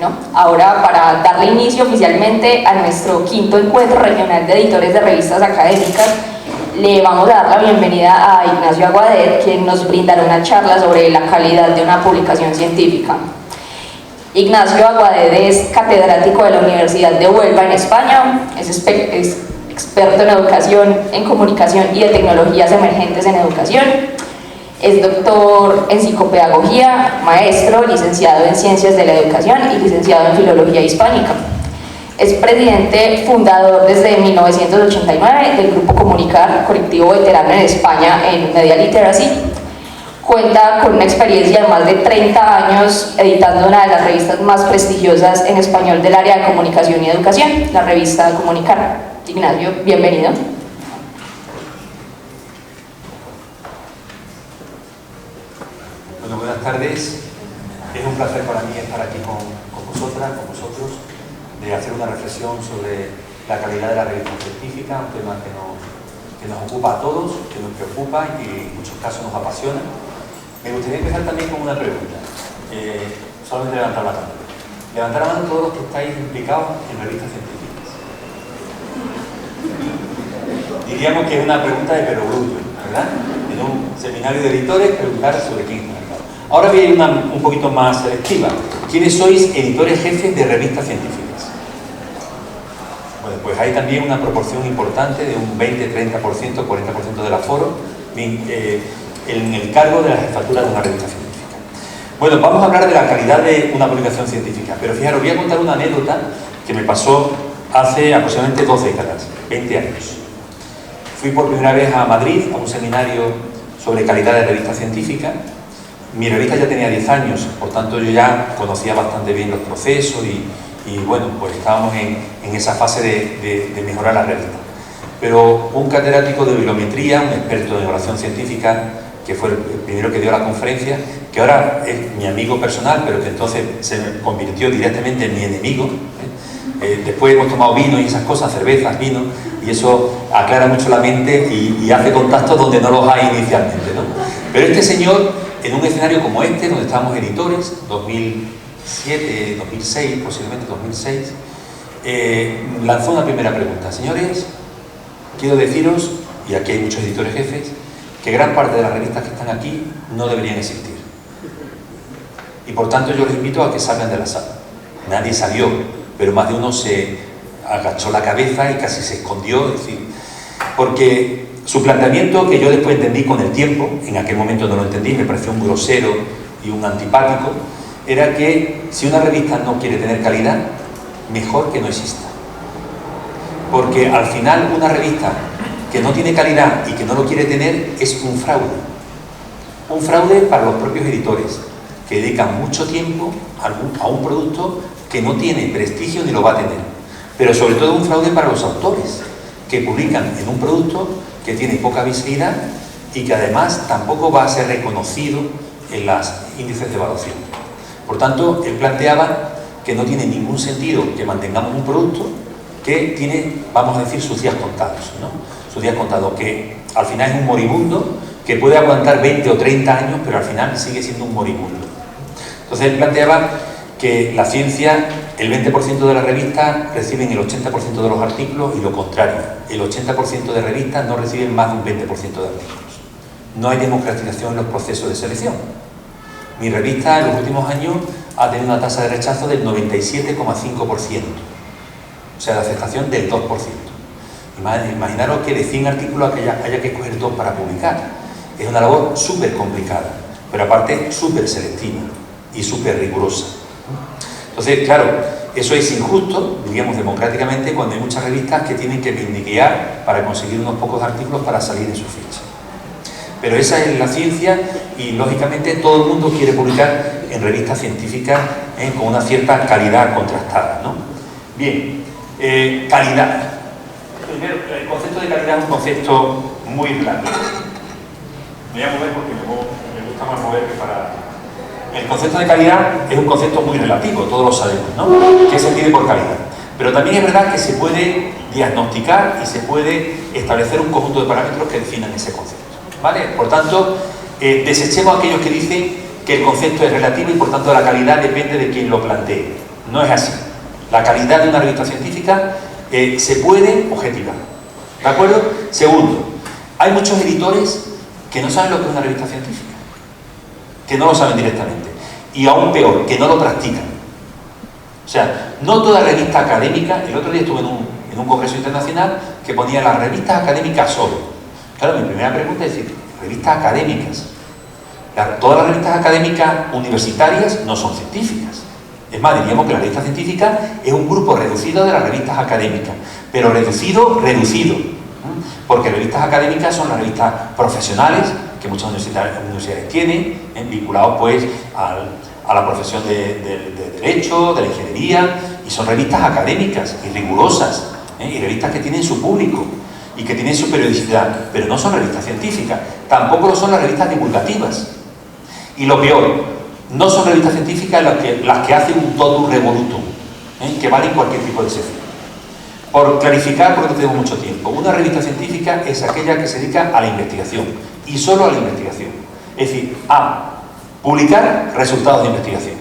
¿no? Ahora, para darle inicio oficialmente a nuestro quinto encuentro regional de editores de revistas académicas, le vamos a dar la bienvenida a Ignacio Aguadet, quien nos brindará una charla sobre la calidad de una publicación científica. Ignacio Aguadet es catedrático de la Universidad de Huelva en España, es experto en educación, en comunicación y de tecnologías emergentes en educación. Es doctor en psicopedagogía, maestro, licenciado en ciencias de la educación y licenciado en filología hispánica. Es presidente fundador desde 1989 del Grupo Comunicar, colectivo veterano en España en Media Literacy. Cuenta con una experiencia de más de 30 años editando una de las revistas más prestigiosas en español del área de comunicación y educación, la revista Comunicar. Ignacio, bienvenido. Bueno, buenas tardes. Es un placer para mí estar aquí con vosotras, con vosotros, de hacer una reflexión sobre la calidad de la revista científica, un tema que nos ocupa a todos, que nos preocupa y que en muchos casos nos apasiona. Me gustaría empezar también con una pregunta. Solamente levantar la mano. Levantar la mano todos los que estáis implicados en revistas científicas. Diríamos que es una pregunta de perogrullo, ¿verdad? En un seminario de editores, preguntar sobre quién está. Ahora voy a ir un poquito más selectiva. ¿Quiénes sois editores jefes de revistas científicas? Bueno, pues hay también una proporción importante de un 20, 30%, 40% del aforo en el cargo de la jefatura de una revista científica. Bueno, vamos a hablar de la calidad de una publicación científica, pero fijaros, voy a contar una anécdota que me pasó hace aproximadamente 2 décadas, 20 años. Fui por primera vez a Madrid a un seminario sobre calidad de revistas científicas. Mi revista ya tenía 10 años, por tanto yo ya conocía bastante bien los procesos y bueno, pues estábamos en esa fase de mejorar la revista. Pero un catedrático de bibliometría, un experto en evaluación científica, que fue el primero que dio la conferencia, que ahora es mi amigo personal, pero que entonces se convirtió directamente en mi enemigo. Después hemos tomado vino y esas cosas, cervezas, vino, y eso aclara mucho la mente y hace contactos donde no los hay inicialmente, ¿no? Pero este señor, en un escenario como este, donde estábamos editores, 2007, 2006, posiblemente 2006, lanzó una primera pregunta. Señores, quiero deciros, y aquí hay muchos editores jefes, que gran parte de las revistas que están aquí no deberían existir. Y por tanto yo les invito a que salgan de la sala. Nadie salió, pero más de uno se agachó la cabeza y casi se escondió, es decir, porque su planteamiento, que yo después entendí con el tiempo, en aquel momento no lo entendí, me pareció un grosero y un antipático, era que si una revista no quiere tener calidad, mejor que no exista. Porque al final una revista que no tiene calidad y que no lo quiere tener es un fraude. Un fraude para los propios editores, que dedican mucho tiempo a un producto que no tiene prestigio ni lo va a tener. Pero sobre todo un fraude para los autores, que publican en un producto que tiene poca visibilidad y que además tampoco va a ser reconocido en los índices de evaluación. Por tanto, él planteaba que no tiene ningún sentido que mantengamos un producto que tiene, vamos a decir, sus días contados, ¿no? Sus días contados, que al final es un moribundo, que puede aguantar 20 o 30 años, pero al final sigue siendo un moribundo. Entonces él planteaba que la ciencia, el 20% de las revistas reciben el 80% de los artículos y lo contrario, el 80% de revistas no reciben más de un 20% de artículos. No hay democratización en los procesos de selección. Mi revista en los últimos años ha tenido una tasa de rechazo del 97,5%, o sea, de aceptación del 2%. Imaginaros que de 100 artículos haya que escoger 2 para publicar. Es una labor súper complicada, pero aparte súper selectiva y súper rigurosa. Entonces, claro, eso es injusto, diríamos democráticamente, cuando hay muchas revistas que tienen que mendigar para conseguir unos pocos artículos para salir en su ficha. Pero esa es la ciencia y, lógicamente, todo el mundo quiere publicar en revistas científicas con una cierta calidad contrastada, ¿no? Bien, calidad. Primero, el concepto de calidad es un concepto muy relativo. Me voy a mover porque me gusta más mover que para... El concepto de calidad es un concepto muy relativo, todos lo sabemos, ¿no? ¿Qué se entiende por calidad? Pero también es verdad que se puede diagnosticar y se puede establecer un conjunto de parámetros que definan ese concepto, ¿vale? Por tanto, desechemos a aquellos que dicen que el concepto es relativo y por tanto la calidad depende de quien lo plantee. No es así. La calidad de una revista científica se puede objetivar. ¿De acuerdo? Segundo, hay muchos editores que no saben lo que es una revista científica, que no lo saben directamente. Y aún peor, que no lo practican. O sea, no toda revista académica, el otro día estuve en un congreso internacional que ponía las revistas académicas solo. Claro, mi primera pregunta es decir, revistas académicas. Todas las revistas académicas universitarias no son científicas. Es más, diríamos que la revista científica es un grupo reducido de las revistas académicas, pero reducido, porque revistas académicas son las revistas profesionales que muchas universidades tienen, vinculados pues a la profesión de Derecho, de la Ingeniería, y son revistas académicas y rigurosas, y revistas que tienen su público y que tienen su periodicidad, pero no son revistas científicas, tampoco lo son las revistas divulgativas. Y lo peor, no son revistas científicas las que hacen un totum revolutum, que valen cualquier tipo de sección. Por clarificar, porque no tenemos mucho tiempo, una revista científica es aquella que se dedica a la investigación, y solo a la investigación. Es decir, a publicar resultados de investigación.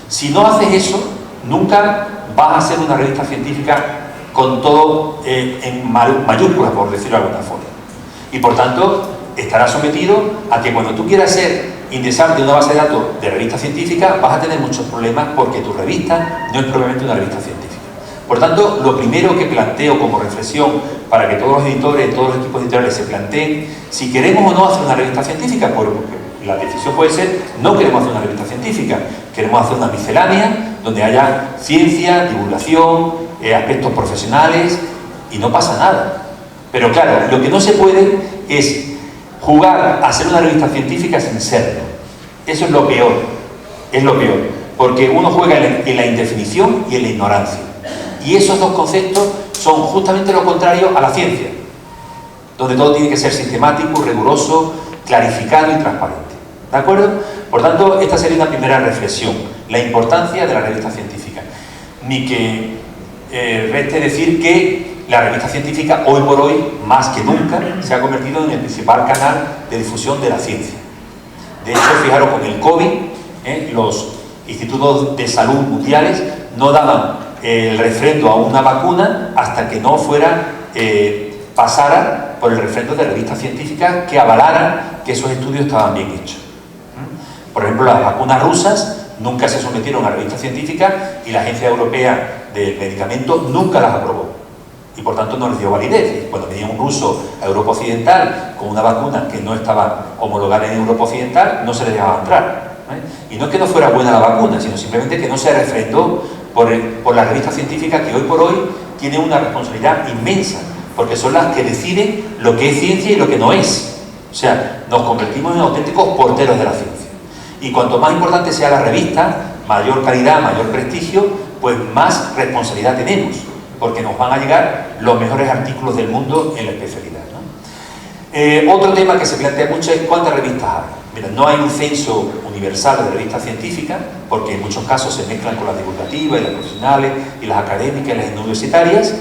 Si no haces eso, nunca vas a ser una revista científica con todo en mayúsculas, por decirlo de alguna forma. Y por tanto, estarás sometido a que cuando tú quieras indexar de una base de datos de revista científica, vas a tener muchos problemas porque tu revista no es propiamente una revista científica. Por tanto, lo primero que planteo como reflexión para que todos los editores, todos los equipos editoriales se planteen si queremos o no hacer una revista científica, porque la decisión puede ser, no queremos hacer una revista científica, queremos hacer una miscelánea donde haya ciencia, divulgación, aspectos profesionales, y no pasa nada. Pero claro, lo que no se puede es jugar a ser una revista científica sin serlo. Eso es lo peor, porque uno juega en la indefinición y en la ignorancia. Y esos dos conceptos son justamente lo contrario a la ciencia, donde todo tiene que ser sistemático, riguroso, clarificado y transparente. ¿De acuerdo? Por tanto, esta sería una primera reflexión, la importancia de la revista científica. Ni que reste decir que la revista científica, hoy por hoy, más que nunca, se ha convertido en el principal canal de difusión de la ciencia. De hecho, fijaros, con el COVID, los institutos de salud mundiales no daban el refrendo a una vacuna hasta que no pasara por el refrendo de revistas científicas que avalaran que esos estudios estaban bien hechos. Por ejemplo, las vacunas rusas nunca se sometieron a revistas científicas y la Agencia Europea del Medicamento nunca las aprobó. Y por tanto no les dio validez. Cuando venía un ruso a Europa Occidental con una vacuna que no estaba homologada en Europa Occidental, no se le dejaba entrar. Y no es que no fuera buena la vacuna, sino simplemente que no se refrendó por la revista científica, que hoy por hoy tiene una responsabilidad inmensa, porque son las que deciden lo que es ciencia y lo que no es. O sea, nos convertimos en auténticos porteros de la ciencia. Y cuanto más importante sea la revista, mayor calidad, mayor prestigio, pues más responsabilidad tenemos, porque nos van a llegar los mejores artículos del mundo en la especialidad, ¿no? Otro tema que se plantea mucho es cuántas revistas hay. Mira, no hay un censo universal de revistas científicas, porque en muchos casos se mezclan con las divulgativas y las profesionales y las académicas y las universitarias,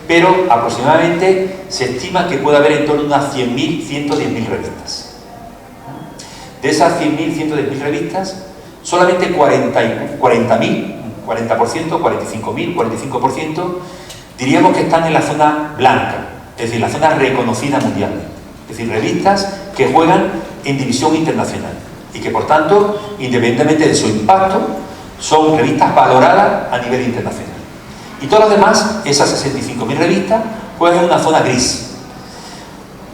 pero aproximadamente se estima que puede haber en torno a unas 100.000, 110.000 revistas. De esas 100.000, 110.000 revistas, solamente 40.000, 40%, 45.000, 45%, diríamos que están en la zona blanca, es decir, la zona reconocida mundialmente. Es decir, revistas que juegan en división internacional y que, por tanto, independientemente de su impacto, son revistas valoradas a nivel internacional. Y todas las demás, esas 65.000 revistas, juegan en una zona gris.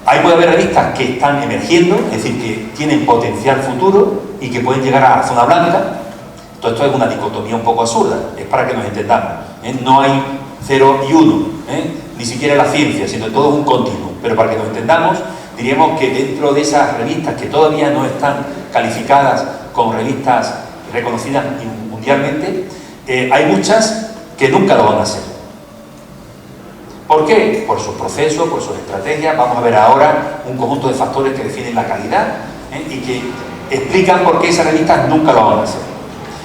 Ahí puede haber revistas que están emergiendo, es decir, que tienen potencial futuro y que pueden llegar a la zona blanca. Todo esto es una dicotomía un poco absurda, es para que nos entendamos. No hay 0 y 1, ni siquiera en la ciencia, sino todo es un continuo. Pero para que nos entendamos, diríamos que dentro de esas revistas que todavía no están calificadas como revistas reconocidas mundialmente, hay muchas que nunca lo van a hacer. ¿Por qué? Por sus procesos, por sus estrategias. Vamos a ver ahora un conjunto de factores que definen la calidad y que explican por qué esas revistas nunca lo van a hacer.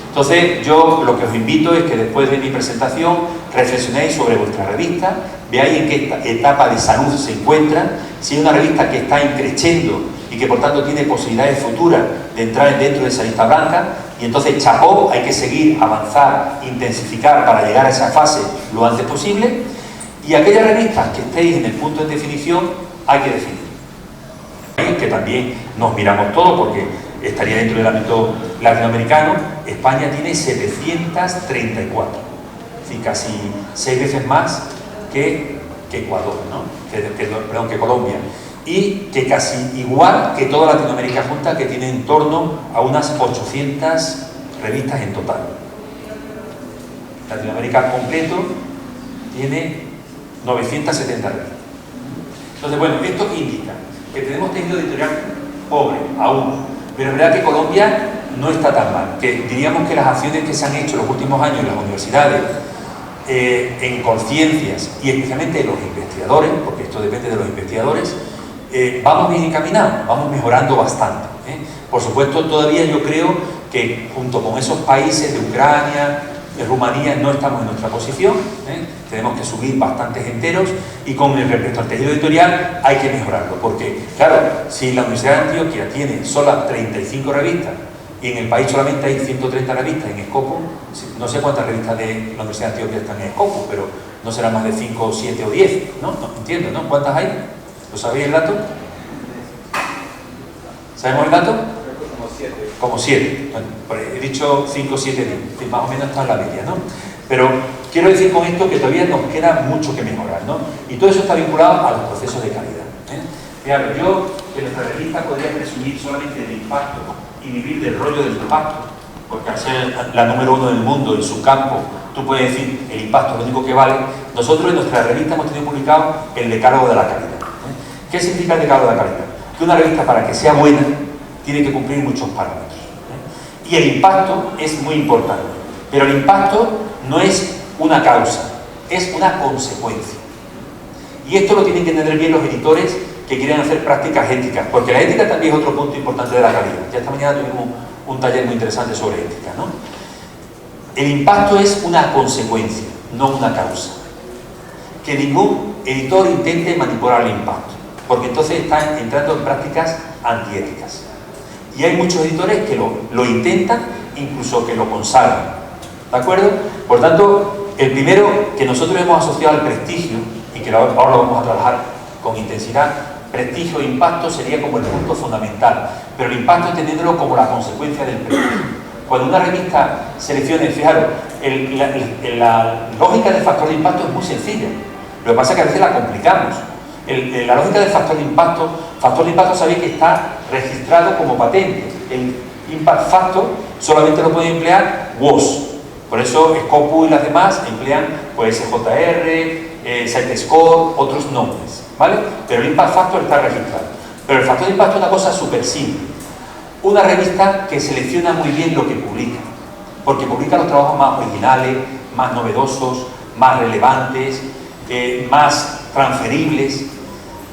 Entonces, yo lo que os invito es que después de mi presentación reflexionéis sobre vuestra revista, veáis en qué etapa de salud se encuentra, si es una revista que está creciendo y que por tanto tiene posibilidades futuras de entrar dentro de esa lista blanca, y entonces chapó, hay que seguir, avanzar, intensificar para llegar a esa fase lo antes posible, y aquellas revistas que estéis en el punto de definición hay que definir. Que también nos miramos todo porque estaría dentro del ámbito latinoamericano. España tiene 734, es decir, casi 6 veces más que Ecuador, ¿no? Perdón, que Colombia, y que casi igual que toda Latinoamérica junta, que tiene en torno a unas 800 revistas en total. Latinoamérica completo tiene 970 revistas. Entonces, bueno, esto indica que tenemos tejido editorial pobre, aún, pero es verdad que Colombia no está tan mal, que diríamos que las acciones que se han hecho en los últimos años en las universidades, en conciencias y especialmente en los investigadores, porque esto depende de los investigadores, vamos bien encaminados, vamos mejorando bastante. Por supuesto, todavía yo creo que junto con esos países de Ucrania, de Rumanía, no estamos en nuestra posición, tenemos que subir bastantes enteros, y con respecto al tejido editorial hay que mejorarlo, porque claro, si la Universidad de Antioquia tiene solo 35 revistas y en el país solamente hay 130 revistas en Scopus, no sé cuántas revistas de la Universidad de Antioquia están en Scopus, pero no será más de 5, 7 o 10, ¿no? No entiendo, ¿no? ¿Cuántas hay? ¿Lo sabéis el dato? ¿Sabemos el dato? Como 7. Bueno, he dicho 5, 7, 10. Más o menos está en la media, ¿no? Pero quiero decir con esto que todavía nos queda mucho que mejorar, ¿no? Y todo eso está vinculado a los procesos de calidad. Claro, yo en nuestra revista podría presumir solamente del impacto y vivir del rollo del impacto, porque al ser la número 1 del mundo en su campo, tú puedes decir el impacto es lo único que vale. Nosotros en nuestra revista hemos tenido publicado el decálogo de la calidad. ¿Qué significa el decálogo de la calidad? Que una revista, para que sea buena, tiene que cumplir muchos parámetros. Y el impacto es muy importante, pero el impacto no es una causa, es una consecuencia. Y esto lo tienen que entender bien los editores que quieren hacer prácticas éticas, porque la ética también es otro punto importante de la calidad. Ya esta mañana tuvimos un taller muy interesante sobre ética, ¿no? El impacto es una consecuencia, no una causa. Que ningún editor intente manipular el impacto, porque entonces están entrando en prácticas antiéticas. Y hay muchos editores que lo intentan, incluso que lo consagran. ¿De acuerdo? Por tanto, el primero que nosotros hemos asociado al prestigio, y que ahora lo vamos a trabajar con intensidad, prestigio e impacto sería como el punto fundamental, pero el impacto entendiéndolo como la consecuencia del prestigio. Cuando una revista seleccione, fijaros, la lógica del factor de impacto es muy sencilla, lo que pasa es que a veces la complicamos. La lógica del factor de impacto sabéis que está registrado como patente. El impact factor solamente lo puede emplear WOS, por eso Scopus y las demás emplean pues SJR, Sitescore, otros nombres, ¿vale? Pero el impact factor está registrado. Pero el factor de impacto es una cosa súper simple. Una revista que selecciona muy bien lo que publica, porque publica los trabajos más originales, más novedosos, más relevantes, más transferibles.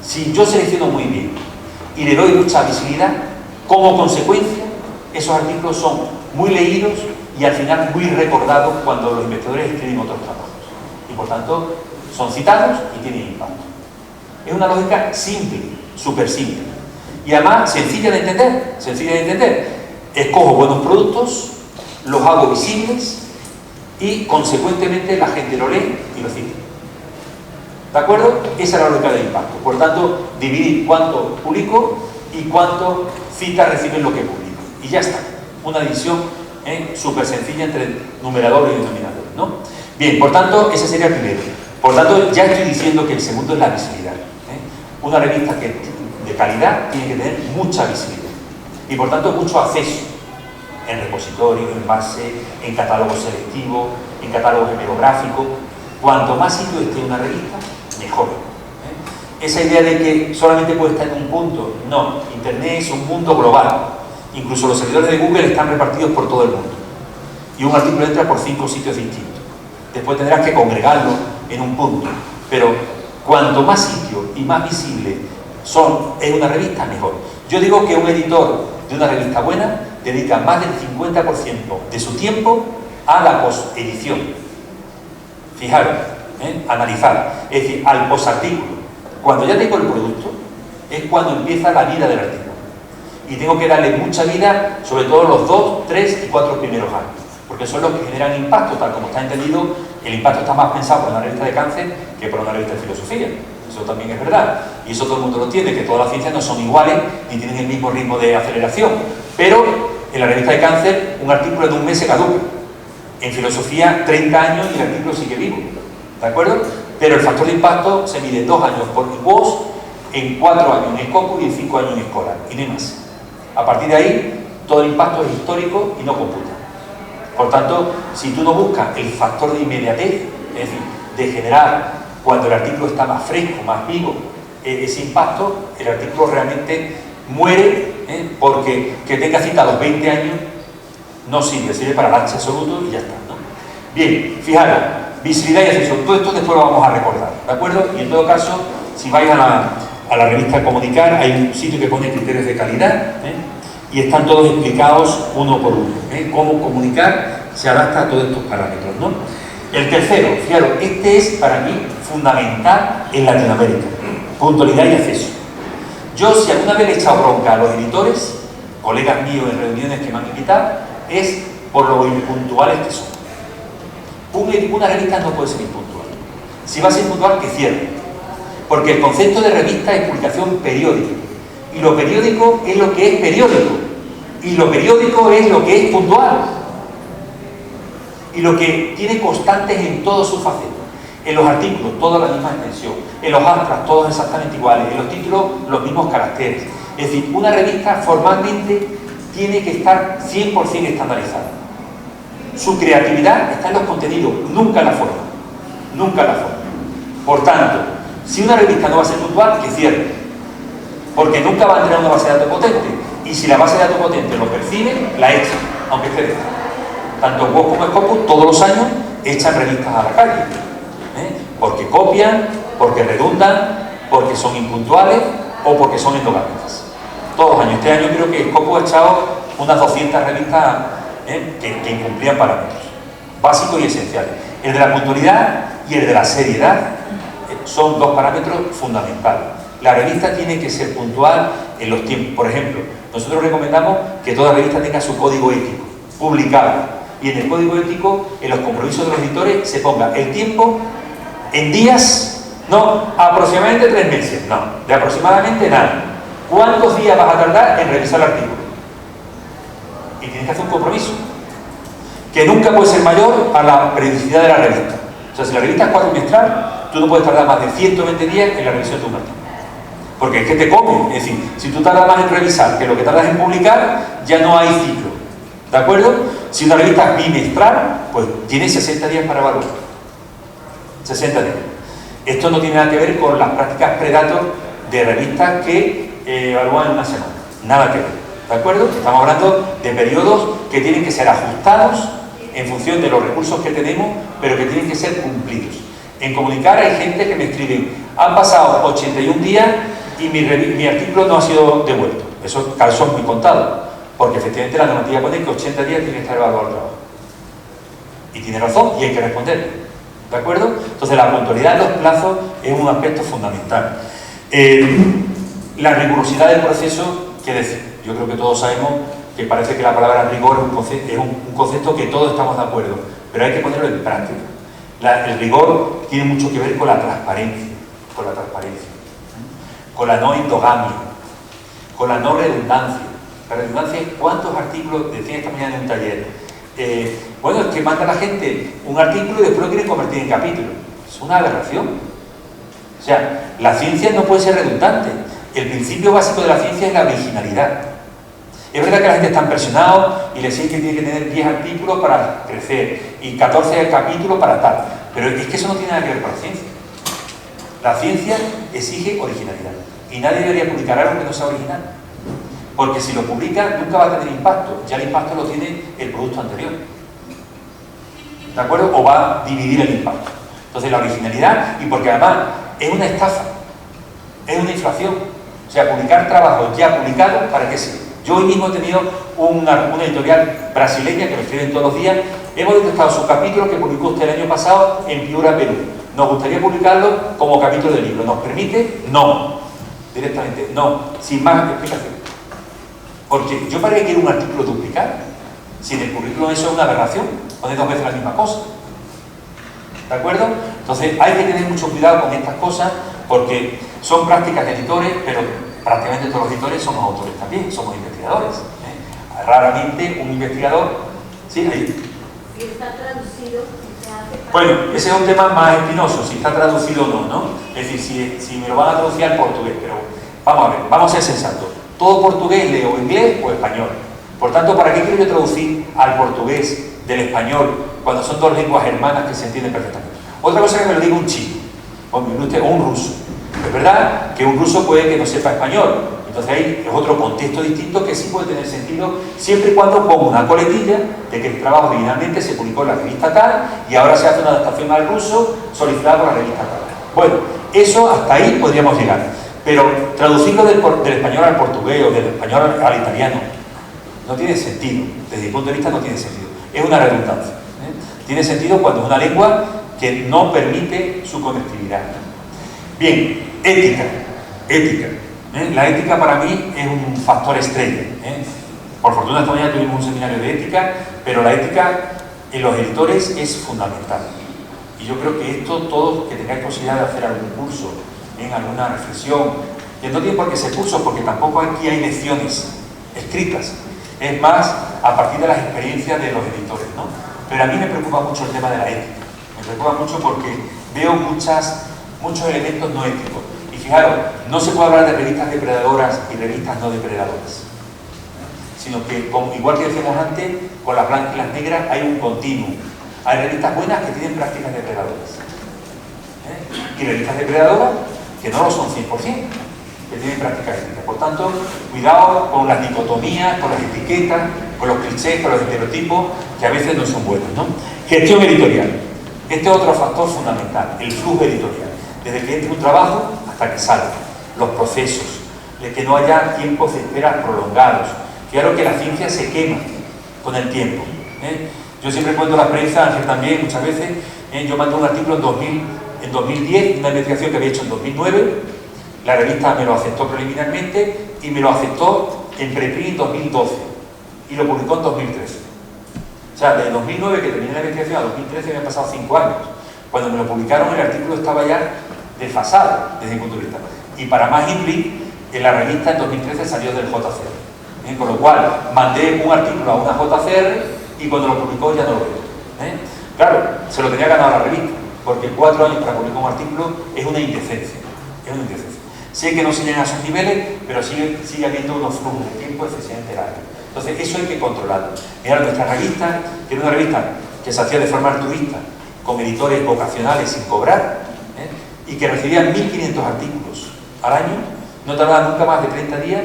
Si yo selecciono muy bien y le doy mucha visibilidad, como consecuencia, esos artículos son muy leídos y al final muy recordados cuando los investigadores escriben otros trabajos. Y por tanto, son citados y tienen impacto. Es una lógica simple, súper simple. Y además, sencilla de entender, sencilla de entender. Escojo buenos productos, los hago visibles y, consecuentemente, la gente lo lee y lo cita. ¿De acuerdo? Esa es la lógica del impacto. Por tanto, dividir cuánto publico y cuánto citas reciben lo que publico. Y ya está. Una división súper sencilla entre numerador y denominador, ¿no? Bien, por tanto, ese sería el primero. Por tanto, ya estoy diciendo que el segundo es la visibilidad. Una revista de calidad tiene que tener mucha visibilidad. Y por tanto, mucho acceso en repositorios, en base, en catálogos selectivos, en catálogos hemerográficos. Cuanto más sitio esté una revista, mejor. Esa idea de que solamente puede estar en un punto, no. Internet es un mundo global. Incluso los servidores de Google están repartidos por todo el mundo. Y un artículo entra por 5 sitios distintos. Después tendrás que congregarlo en un punto. Pero cuanto más sitio y más visible es una revista, mejor. Yo digo que un editor de una revista buena dedica más del 50% de su tiempo a la posedición. Fijaros, analizar, es decir, al posartículo. Cuando ya tengo el producto, es cuando empieza la vida del artículo. y tengo que darle mucha vida, sobre todo los 2, 3 y 4 primeros años, porque son los que generan impacto, tal como está entendido. El impacto está más pensado por una revista de cáncer que por una revista de filosofía. Eso también es verdad, y eso todo el mundo lo entiende, que todas las ciencias no son iguales ni tienen el mismo ritmo de aceleración, pero en la revista de cáncer un artículo de un mes se caduca, en filosofía 30 años y el artículo sigue vivo, ¿de acuerdo? Pero el factor de impacto se mide en 2 años por WOS, en 4 años en Scopus y en 5 años en Scholar, y no hay más. A partir de ahí, todo el impacto es histórico y no computa. Por tanto, si tú no buscas el factor de inmediatez, es decir, de generar cuando el artículo está más fresco, más vivo, ese impacto, el artículo realmente muere, porque que tenga citados 20 años no sirve, sirve para el H absoluto y ya está, ¿no? Bien, fijaros, visibilidad y acceso, todo esto después lo vamos a recordar, ¿de acuerdo? Y en todo caso, si vais a la revista Comunicar, hay un sitio que pone criterios de calidad, y están todos explicados uno por uno, cómo comunicar se adapta a todos estos parámetros, ¿no? El tercero, fijaros, este es para mí fundamental en Latinoamérica, puntualidad y acceso. Yo, si alguna vez le he echado bronca a los editores, colegas míos en reuniones que me han invitado, es por lo impuntuales que son. Una revista no puede ser impuntual. Si va a ser puntual, que cierre. Porque el concepto de revista es publicación periódica. Y lo periódico es lo que es periódico. Y lo periódico es lo que es puntual. Y lo que tiene constantes en todas sus facetas. En los artículos, toda la misma extensión. En los abstracts, todos exactamente iguales. En los títulos, los mismos caracteres. Es decir, una revista formalmente tiene que estar 100% estandarizada. Su creatividad está en los contenidos, nunca en la forma. Nunca en la forma. Por tanto, si una revista no va a ser puntual, que cierre. Porque nunca va a tener una base de datos potente. Y si la base de datos potente lo percibe, la echa, aunque esté dentro. Tanto WOS como Scopus, todos los años, echan revistas a la calle. Porque copian, porque redundan, porque son impuntuales o porque son endogámicas. Todos los años. Este año creo que Scopus ha echado unas 200 revistas que incumplían parámetros básicos y esenciales. El de la puntualidad y el de la seriedad son dos parámetros fundamentales. La revista tiene que ser puntual en los tiempos. Por ejemplo, nosotros recomendamos que toda revista tenga su código ético publicado, y en el código ético, en los compromisos de los editores, se ponga el tiempo en días, no aproximadamente 3 meses, no, de aproximadamente nada. ¿Cuántos días vas a tardar en revisar el artículo? Y tienes que hacer un compromiso que nunca puede ser mayor a la periodicidad de la revista. O sea, si la revista es cuatrimestral, tú no puedes tardar más de 120 días en la revisión de un artículo, porque es que te come. Es decir, si tú tardas más en revisar que lo que tardas en publicar, ya no hay ciclo, ¿de acuerdo? Si una revista es bimestral, pues tiene 60 días para evaluar. 60 días. Esto no tiene nada que ver con las prácticas predator de revistas que evalúan en una semana. Nada que ver, ¿de acuerdo? Estamos hablando de periodos que tienen que ser ajustados en función de los recursos que tenemos, pero que tienen que ser cumplidos. En Comunicar hay gente que me escribe: han pasado 81 días y mi artículo no ha sido devuelto. Eso calzón muy contado, porque efectivamente la normativa pone que 80 días tiene que estar evaluado el trabajo. Y tiene razón, y hay que responder. ¿De acuerdo? Entonces la puntualidad de los plazos es un aspecto fundamental. La rigurosidad del proceso, ¿qué decir? Yo creo que todos sabemos que parece que la palabra rigor es un concepto que todos estamos de acuerdo, pero hay que ponerlo en práctica. El rigor tiene mucho que ver con la transparencia, con la no endogamia, con la no redundancia. La redundancia es cuántos artículos, decía esta mañana en un taller, bueno, es que manda la gente un artículo y después lo quieren convertir en capítulo. Es una aberración. O sea, la ciencia no puede ser redundante. El principio básico de la ciencia es la originalidad. Es verdad que la gente está impresionada y le dice que tiene que tener 10 artículos para crecer y 14 capítulos para tal. Pero es que eso no tiene nada que ver con la ciencia. La ciencia exige originalidad. Y nadie debería publicar algo que no sea original. Porque si lo publica, nunca va a tener impacto. Ya el impacto lo tiene el producto anterior. ¿De acuerdo? O va a dividir el impacto. Entonces la originalidad, y porque además es una estafa, es una inflación. O sea, publicar trabajos ya publicados, ¿para qué sirve? Yo hoy mismo he tenido una editorial brasileña que me escriben todos los días. Hemos detectado su capítulo que publicó usted el año pasado en Piura, Perú. Nos gustaría publicarlo como capítulo de libro. ¿Nos permite? No. Directamente, no. Sin más explicación. Porque yo para qué quiero un artículo duplicado, si en el currículum eso es una aberración, poner 2 veces la misma cosa. ¿De acuerdo? Entonces hay que tener mucho cuidado con estas cosas porque son prácticas de editores, pero prácticamente todos los editores somos autores también, somos investigadores. Raramente un investigador... ¿Sí? Ahí. Si está traducido, se hace... Bueno, ese es un tema más espinoso, si está traducido o no, ¿no? Es decir, si me lo van a traducir al portugués, pero vamos a ver, vamos a ser sensatos. Todo portugués lee o inglés o español. Por tanto, ¿para qué quiero yo traducir al portugués del español cuando son dos lenguas hermanas que se entienden perfectamente? Otra cosa es que me lo diga un chino, o un ruso. Es verdad que un ruso puede que no sepa español, entonces ahí es otro contexto distinto que sí puede tener sentido siempre y cuando ponga una coletilla de que el trabajo originalmente se publicó en la revista tal y ahora se hace una adaptación al ruso solicitada por la revista tal. Bueno, eso hasta ahí podríamos llegar, pero traducirlo del español al portugués o del español al italiano no tiene sentido, desde mi punto de vista no tiene sentido, es una redundancia. Tiene sentido cuando es una lengua que no permite su conectividad. Bien, ética. La ética para mí es un factor estrella. Por fortuna esta mañana tuvimos un seminario de ética, pero la ética en los editores es fundamental. Y yo creo que esto, todos que tengáis posibilidad de hacer algún curso, alguna reflexión, que no tiene por qué ser cursos, porque tampoco aquí hay lecciones escritas. Es más, a partir de las experiencias de los editores, ¿no? Pero a mí me preocupa mucho el tema de la ética. Me preocupa mucho porque veo muchos elementos no éticos. Y fijaros, no se puede hablar de revistas depredadoras y revistas no depredadoras. Sino que, igual que decíamos antes, con las blancas y las negras hay un continuum. Hay revistas buenas que tienen prácticas depredadoras. Y revistas depredadoras que no lo son 100%, que tienen prácticas éticas. Por tanto, cuidado con las dicotomías, con las etiquetas, con los clichés, con los estereotipos, que a veces no son buenos, ¿no? Gestión editorial. Este es otro factor fundamental, el flujo editorial. Desde que entre un trabajo hasta que salga. Los procesos, de que no haya tiempos de espera prolongados. Claro que la ciencia se quema con el tiempo. Yo siempre cuento la experiencia, Ángel también, muchas veces. Yo mandé un artículo en 2010, una investigación que había hecho en 2009. La revista me lo aceptó preliminarmente y me lo aceptó en preprint en 2012 y lo publicó en 2013. O sea, de 2009 que terminé la investigación a 2013 me han pasado 5 años. Cuando me lo publicaron el artículo estaba ya desfasado desde mi punto de vista. Y para más implic, en la revista en 2013 salió del JCR. Con lo cual mandé un artículo a una JCR y cuando lo publicó ya no lo veo. Claro, se lo tenía ganado la revista, porque 4 años para publicar un artículo es una indecencia. Es una indecencia. Sé que no se llegan a esos niveles, pero sigue habiendo unos flujos de tiempo excesivamente largos. Entonces, eso hay que controlarlo. Mirad, nuestra revista, que era una revista que se hacía de forma altruista, con editores vocacionales sin cobrar, y que recibían 1.500 artículos al año, no tardaba nunca más de 30 días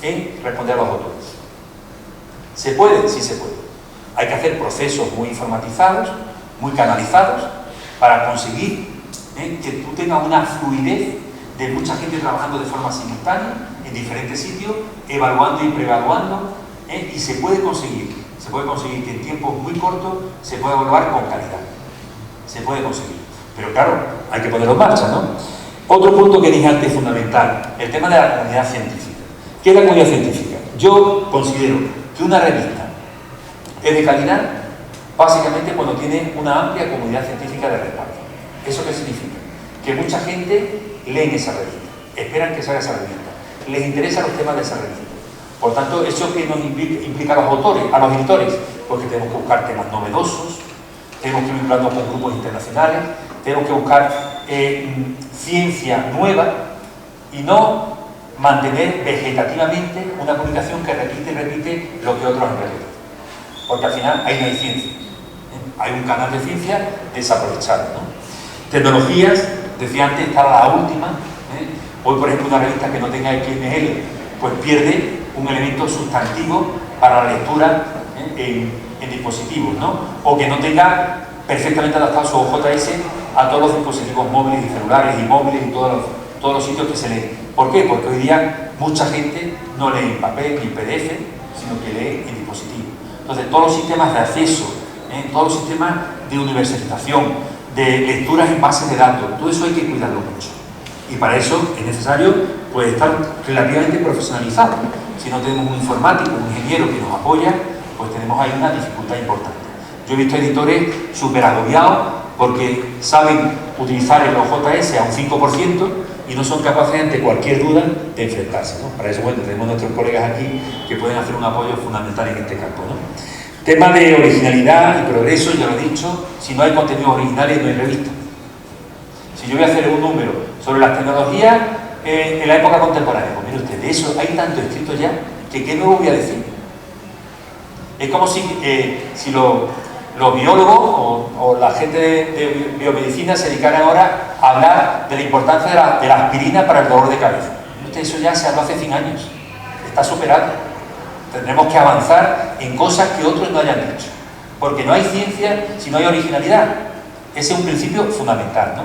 en responder a los autores. ¿Se puede? Sí se puede. Hay que hacer procesos muy informatizados, muy canalizados, para conseguir que tú tengas una fluidez de mucha gente trabajando de forma simultánea en diferentes sitios, evaluando y preevaluando, y se puede conseguir que en tiempos muy cortos se pueda evaluar con calidad. Se puede conseguir. Pero claro, hay que ponerlo en marcha, ¿no? Otro punto que dije antes fundamental, el tema de la comunidad científica. ¿Qué es la comunidad científica? Yo considero que una revista es de calidad básicamente cuando tiene una amplia comunidad científica de respaldo. ¿Eso qué significa? Que mucha gente lee esa revista, esperan que salga esa revista, les interesan los temas de esa revista. Por tanto, ¿eso que nos implica a los autores, a los editores? Porque tenemos que buscar temas novedosos, tenemos que vincularnos con grupos internacionales, tenemos que buscar ciencia nueva y no mantener vegetativamente una publicación que repite y repite lo que otros han repetido. Porque al final ahí no hay ciencia. Hay un canal de ciencia desaprovechado, ¿no? Tecnologías, decía antes, está la última. Hoy, por ejemplo, una revista que no tenga XML, pues pierde un elemento sustantivo para la lectura en dispositivos, ¿no? O que no tenga perfectamente adaptado su OJS a todos los dispositivos móviles y celulares y móviles y todos los sitios que se leen. ¿Por qué? Porque hoy día mucha gente no lee en papel ni en PDF, sino que lee en dispositivos. Entonces, todos los sistemas de acceso, todos los sistemas de universalización, de lecturas en bases de datos, todo eso hay que cuidarlo mucho. Y para eso es necesario pues, estar relativamente profesionalizado. si no tenemos un informático, un ingeniero que nos apoya, pues tenemos ahí una dificultad importante. Yo he visto editores súper agobiados porque saben utilizar el OJS a un 5% y no son capaces ante cualquier duda de enfrentarse, ¿no? Para eso, bueno, tenemos nuestros colegas aquí que pueden hacer un apoyo fundamental en este campo, ¿no? Tema de originalidad y progreso, ya lo he dicho, si no hay contenidos originales no hay revista. Si yo voy a hacer un número sobre las tecnologías en la época contemporánea, pues mire usted, de eso hay tanto escrito ya que ¿qué nuevo voy a decir? Es como si los biólogos o la gente de biomedicina se dedicaran ahora a hablar de la importancia de la aspirina para el dolor de cabeza. Eso ya se habló hace 100 años, está superado. Tendremos que avanzar en cosas que otros no hayan dicho, porque no hay ciencia si no hay originalidad. Ese es un principio fundamental, ¿no?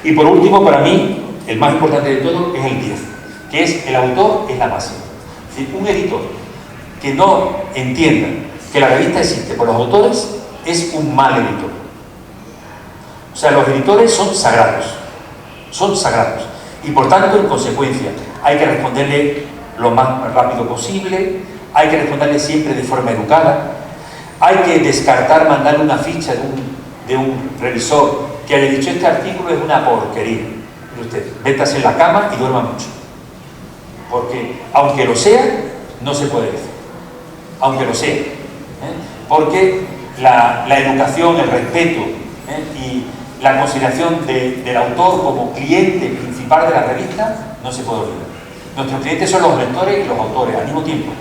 Y por último, para mí, el más importante de todo es el 10, que es el autor es la máxima. Es decir, un editor que no entienda que la revista existe por los autores es un mal editor. O sea, los editores son sagrados, y por tanto, en consecuencia, hay que responderle lo más rápido posible, hay que responderle siempre de forma educada, hay que descartar mandarle una ficha de un revisor que haya dicho este artículo es una porquería. Mire usted, métase en la cama y duerma mucho, porque aunque lo sea, no se puede decir, aunque lo sea, porque la educación, el respeto y la consideración del autor como cliente principal de la revista no se puede olvidar. Nuestros clientes son los lectores y los autores al mismo tiempo.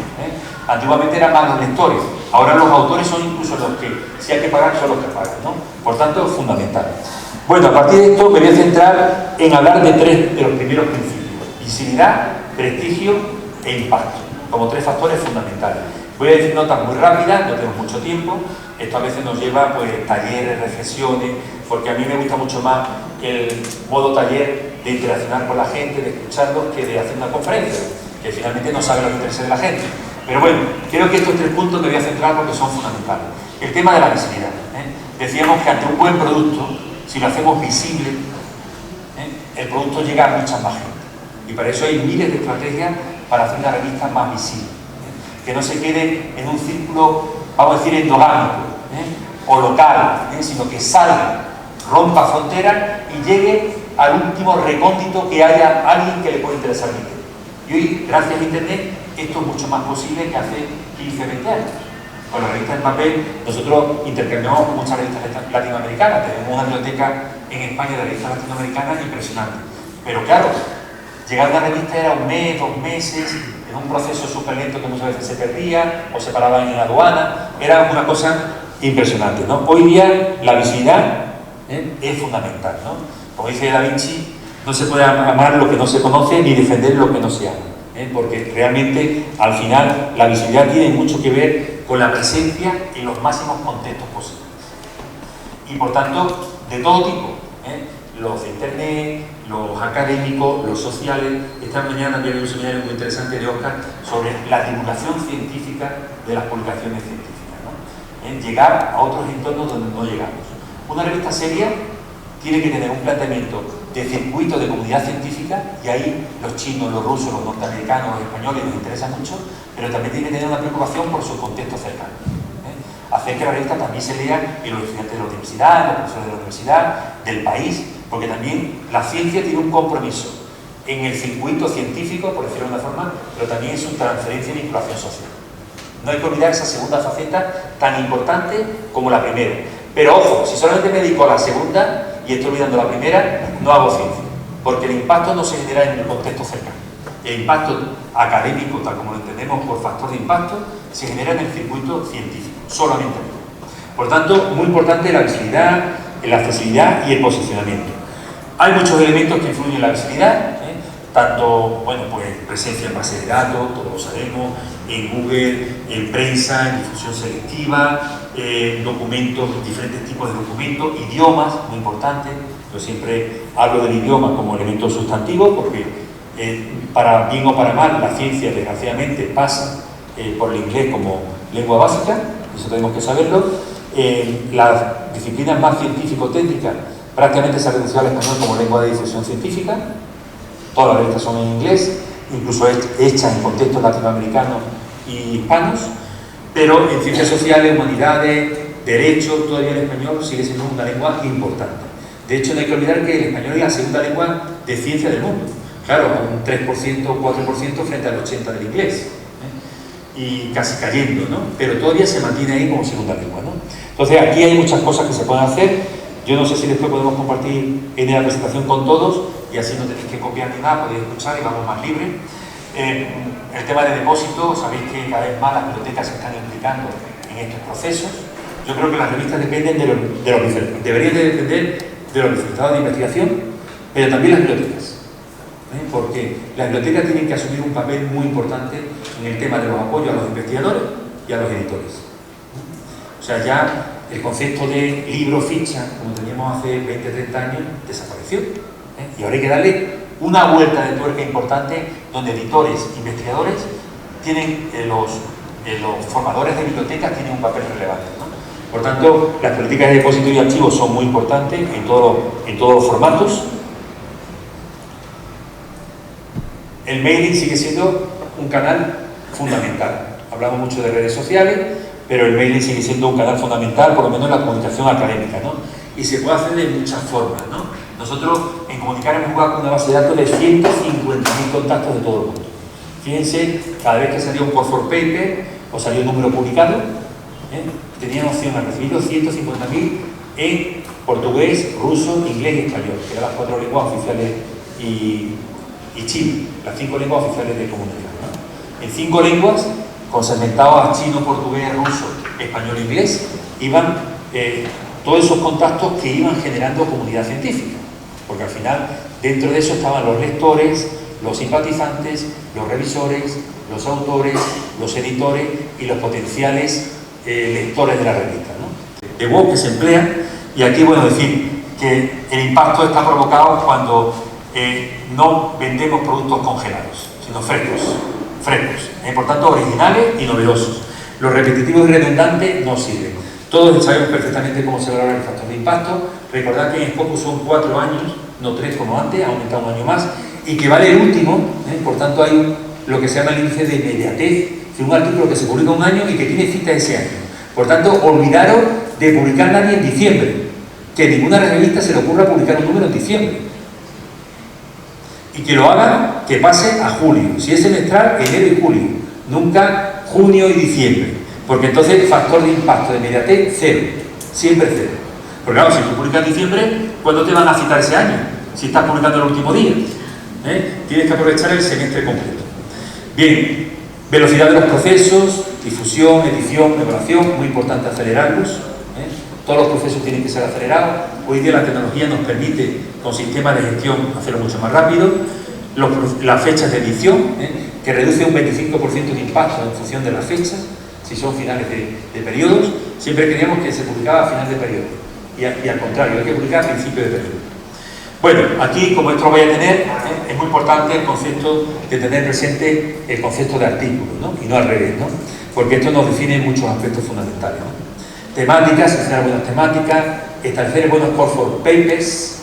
Antiguamente eran más los lectores, ahora los autores son incluso los que, si hay que pagar, son los que pagan, ¿no? Por tanto, es fundamental. Bueno, a partir de esto me voy a centrar en hablar de tres de los primeros principios: visibilidad, prestigio e impacto, como tres factores fundamentales. Voy a decir notas muy rápidas, no tenemos mucho tiempo. Esto a veces nos lleva pues talleres, reflexiones, porque a mí me gusta mucho más el modo taller de interaccionar con la gente, de escucharlos, que de hacer una conferencia, que finalmente no sabe lo que interesa de la gente. Pero bueno, creo que estos tres puntos me voy a centrar porque son fundamentales. El tema de la visibilidad. Decíamos que ante un buen producto, si lo hacemos visible, el producto llega a mucha más gente. Y para eso hay miles de estrategias para hacer una revista más visible. Que no se quede en un círculo, vamos a decir, endogámico o local, sino que salga, rompa fronteras y llegue al último recóndito que haya alguien que le pueda interesar bien. Y hoy, gracias a Internet, esto es mucho más posible que hace 15 o 20 años. Con las revistas en papel, nosotros intercambiamos con muchas revistas latinoamericanas. Tenemos una biblioteca en España de revistas latinoamericanas impresionante. Pero claro, llegar a una revista era un mes, 2 meses, en un proceso súper lento que muchas veces se perdía o se paraban en la aduana. Era una cosa impresionante, ¿no? Hoy día la visibilidad es fundamental, ¿no? Como dice Da Vinci, no se puede amar lo que no se conoce ni defender lo que no se ama, porque realmente al final la visibilidad tiene mucho que ver con la presencia en los máximos contextos posibles. Y por tanto, de todo tipo, los de internet, los académicos, los sociales. Esta mañana también hay un seminario muy interesante de Oscar sobre la divulgación científica de las publicaciones científicas, ¿no? Llegar a otros entornos donde no llegamos. Una revista seria tiene que tener un planteamiento de circuito de comunidad científica, y ahí los chinos, los rusos, los norteamericanos, los españoles nos interesan mucho, pero también tiene que tener una preocupación por su contexto cercano. Hacer que la revista también se lea en los estudiantes de la universidad, en los profesores de la universidad, del país, porque también la ciencia tiene un compromiso en el circuito científico, por decirlo de una forma, pero también en su transferencia y vinculación social. No hay que olvidar esa segunda faceta tan importante como la primera. Pero ojo, si solamente me dedico a la segunda y estoy olvidando la primera, no hago ciencia, porque el impacto no se genera en el contexto cercano. El impacto académico, tal como lo entendemos por factor de impacto, se genera en el circuito científico, solamente. Por tanto, muy importante la visibilidad, la accesibilidad y el posicionamiento. Hay muchos elementos que influyen en la visibilidad, tanto, bueno, pues presencia en base de datos, todos lo sabemos, en Google, en prensa, en difusión selectiva, documentos, diferentes tipos de documentos, idiomas, muy importante. Yo siempre hablo del idioma como elemento sustantivo porque, para bien o para mal, la ciencia desgraciadamente pasa por el inglés como lengua básica, eso tenemos que saberlo. Las disciplinas más científico-técnicas prácticamente se han reducido al español como lengua de difusión científica. Todas las revistas son en inglés, incluso hechas en contextos latinoamericanos y hispanos, pero en ciencias sociales, humanidades, derecho, todavía el español sigue siendo una lengua importante. De hecho, no hay que olvidar que el español es la segunda lengua de ciencia del mundo. Claro, un 3% o 4% frente al 80% del inglés. Y casi cayendo, ¿no? Pero todavía se mantiene ahí como segunda lengua, ¿no? Entonces, aquí hay muchas cosas que se pueden hacer. Yo no sé si después podemos compartir en la presentación con todos y así no tenéis que copiar ni nada, podéis escuchar y vamos más libres. El tema de depósito, sabéis que cada vez más las bibliotecas se están implicando en estos procesos. Yo creo que las revistas dependen deberían de depender de los licenciados de investigación, pero también las bibliotecas. Porque las bibliotecas tienen que asumir un papel muy importante en el tema de los apoyos a los investigadores y a los editores. O sea, ya el concepto de libro ficha, como teníamos hace 20-30 años, desapareció. Y ahora hay que darle una vuelta de tuerca importante donde editores, investigadores, tienen los formadores de bibliotecas tienen un papel relevante, ¿no? Por tanto, las políticas de depósito y archivos son muy importantes en todos los formatos. El mailing sigue siendo un canal fundamental. Hablamos mucho de redes sociales, pero el mailing sigue siendo un canal fundamental, por lo menos en la comunicación académica, ¿no? Y se puede hacer de muchas formas, ¿no? Nosotros en Comunicar hemos jugado con una base de datos de 150.000 contactos de todo el mundo. Fíjense, cada vez que salía un call for paper o salía un número publicado, tenían opción a recibir los 150.000 en portugués, ruso, inglés y español, que eran las 4 lenguas oficiales y chino, las 5 lenguas oficiales de comunicación, ¿no? En 5 lenguas, con segmentados a chino, portugués, ruso, español e inglés, iban todos esos contactos que iban generando comunidad científica, porque al final dentro de eso estaban los lectores, los simpatizantes, los revisores, los autores, los editores y los potenciales lectores de la revista, ¿no? De web que se emplea, y aquí bueno decir que el impacto está provocado cuando no vendemos productos congelados, sino frescos, por tanto originales y novedosos. Los repetitivos y redundantes no sirven. Todos sabemos perfectamente cómo se valora el factor de impacto. Recordad que en Scopus son 4 años, no 3 como antes, ha aumentado un año más, y que vale el último, por tanto hay lo que se llama el índice de inmediatez, que es un artículo que se publica un año y que tiene cita ese año. Por tanto, olvidaros de publicar nadie en diciembre, que ninguna revista se le ocurra publicar un número en diciembre. Y que lo haga, que pase a julio. Si es semestral, enero y julio. Nunca junio y diciembre. Porque entonces el factor de impacto de inmediatez, 0. Siempre 0. Porque claro, si tú publicas en diciembre, ¿cuándo te van a citar ese año? Si estás publicando el último día. Tienes que aprovechar el semestre completo. Bien, velocidad de los procesos, difusión, edición, evaluación, muy importante acelerarlos. Todos los procesos tienen que ser acelerados. Hoy día la tecnología nos permite, con sistemas de gestión, hacerlo mucho más rápido. Las fechas de edición, que reduce un 25% de impacto en función de las fechas, si son finales de periodos. Siempre creíamos que se publicaba a final de periodo. Y al contrario, hay que publicar a principio de periodo. Bueno, aquí, como esto lo vais a tener, es muy importante el concepto de tener presente el concepto de artículo, ¿no? Y no al revés, ¿no? Porque esto nos define en muchos aspectos fundamentales, ¿no? Temáticas, seleccionar buenas temáticas, establecer buenos call for papers,